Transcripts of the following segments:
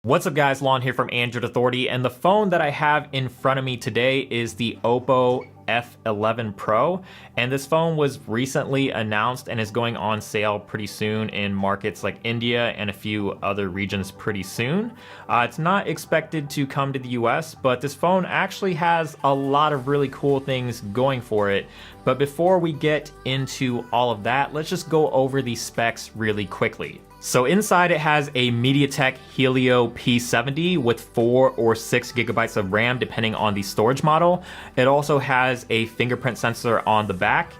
What's up guys, Lon here from Android Authority, and the phone that I have in front of me today is the Oppo F11 Pro, and this phone was recently announced and is going on sale pretty soon in markets like India and a few other regions pretty soon. It's not expected to come to the US, but this phone actually has a lot of really cool things going for it. But before we get into all of that, let's just go over the specs really quickly. So inside it has a MediaTek Helio P70 with 4 or 6 gigabytes of RAM depending on the storage model. It also has a fingerprint sensor on the back,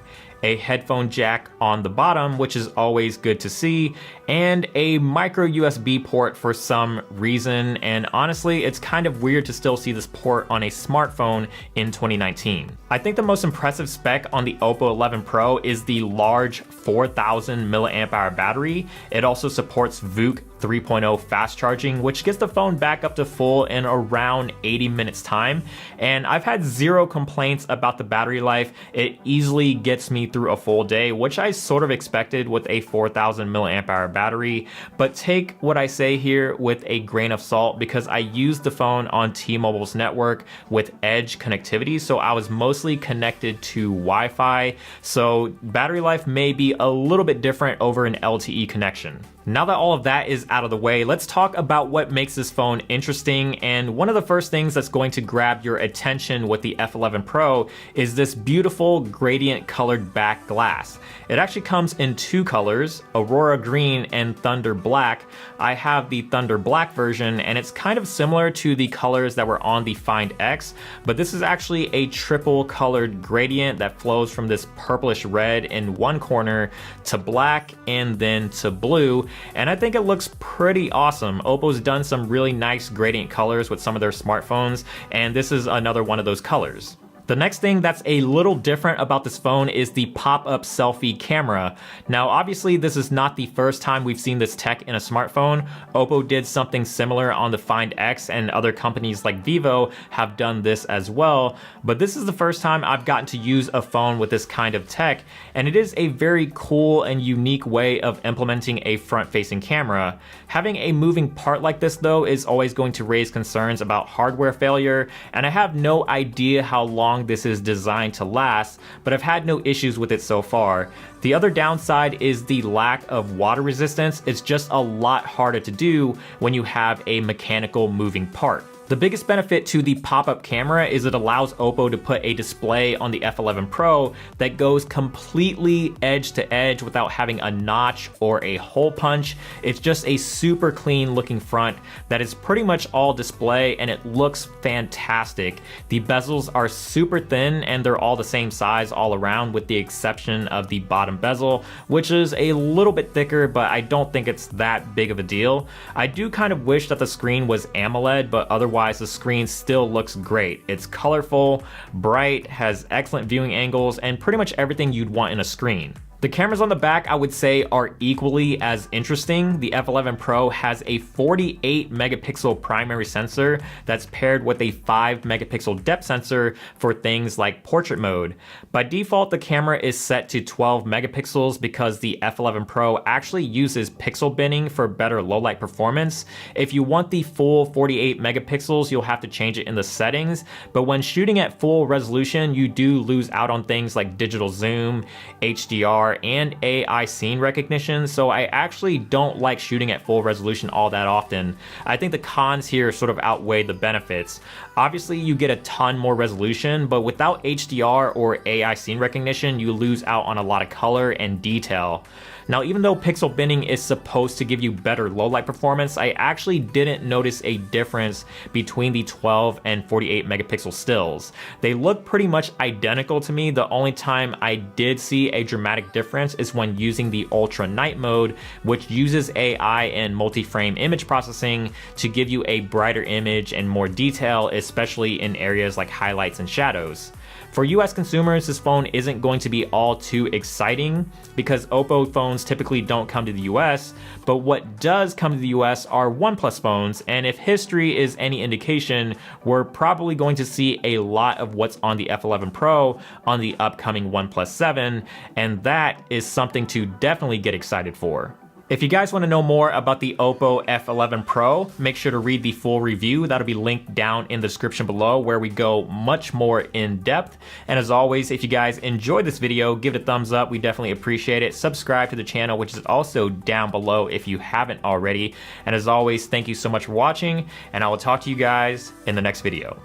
a headphone jack on the bottom, which is always good to see, and a micro USB port for some reason. And honestly, it's kind of weird to still see this port on a smartphone in 2019. I think the most impressive spec on the Oppo 11 Pro is the large 4000 milliamp hour battery. It also supports VOOC 3.0 fast charging, which gets the phone back up to full in around 80 minutes time. And I've had zero complaints about the battery life. It easily gets me through a full day, which I sort of expected with a 4000 milliamp hour battery. But take what I say here with a grain of salt, because I used the phone on T-Mobile's network with Edge connectivity, so I was mostly connected to Wi-Fi. So battery life may be a little bit different over an LTE connection. Now that all of that is out of the way, let's talk about what makes this phone interesting. And one of the first things that's going to grab your attention with the F11 Pro is this beautiful gradient colored back glass. It actually comes in two colors, Aurora Green and Thunder Black. I have the Thunder Black version, and it's kind of similar to the colors that were on the Find X, but this is actually a triple colored gradient that flows from this purplish red in one corner to black and then to blue. And I think it looks pretty awesome. Oppo's done some really nice gradient colors with some of their smartphones, and this is another one of those colors. The next thing that's a little different about this phone is the pop-up selfie camera. Now, obviously, this is not the first time we've seen this tech in a smartphone. Oppo did something similar on the Find X, and other companies like Vivo have done this as well. But this is the first time I've gotten to use a phone with this kind of tech, and it is a very cool and unique way of implementing a front-facing camera. Having a moving part like this, though, is always going to raise concerns about hardware failure, and I have no idea how long this is designed to last, but I've had no issues with it so far. The other downside is the lack of water resistance. It's just a lot harder to do when you have a mechanical moving part. The biggest benefit to the pop-up camera is it allows Oppo to put a display on the F11 Pro that goes completely edge to edge without having a notch or a hole punch. It's just a super clean looking front that is pretty much all display, and it looks fantastic. The bezels are super thin and they're all the same size all around, with the exception of the bottom bezel, which is a little bit thicker, but I don't think it's that big of a deal. I do kind of wish that the screen was AMOLED, but otherwise the screen still looks great. It's colorful, bright, has excellent viewing angles, and pretty much everything you'd want in a screen. The cameras on the back, I would say, are equally as interesting. The F11 Pro has a 48 megapixel primary sensor that's paired with a 5 megapixel depth sensor for things like portrait mode. By default, the camera is set to 12 megapixels because the F11 Pro actually uses pixel binning for better low light performance. If you want the full 48 megapixels, you'll have to change it in the settings, but when shooting at full resolution, you do lose out on things like digital zoom, HDR, and AI scene recognition, so I actually don't like shooting at full resolution all that often. I think the cons here sort of outweigh the benefits. Obviously, you get a ton more resolution, but without HDR or AI scene recognition, you lose out on a lot of color and detail. Now, even though pixel binning is supposed to give you better low light performance, I actually didn't notice a difference between the 12 and 48 megapixel stills. They look pretty much identical to me. The only time I did see a dramatic difference is when using the ultra night mode, which uses AI and multi-frame image processing to give you a brighter image and more detail, especially in areas like highlights and shadows. For US consumers, this phone isn't going to be all too exciting because Oppo phones typically don't come to the US, but what does come to the US are OnePlus phones, and if history is any indication, we're probably going to see a lot of what's on the F11 Pro on the upcoming OnePlus 7, and that is something to definitely get excited for. If you guys want to know more about the Oppo F11 Pro, make sure to read the full review. That'll be linked down in the description below, where we go much more in depth. And as always, if you guys enjoyed this video, give it a thumbs up. We definitely appreciate it. Subscribe to the channel, which is also down below if you haven't already. And as always, thank you so much for watching, and I will talk to you guys in the next video.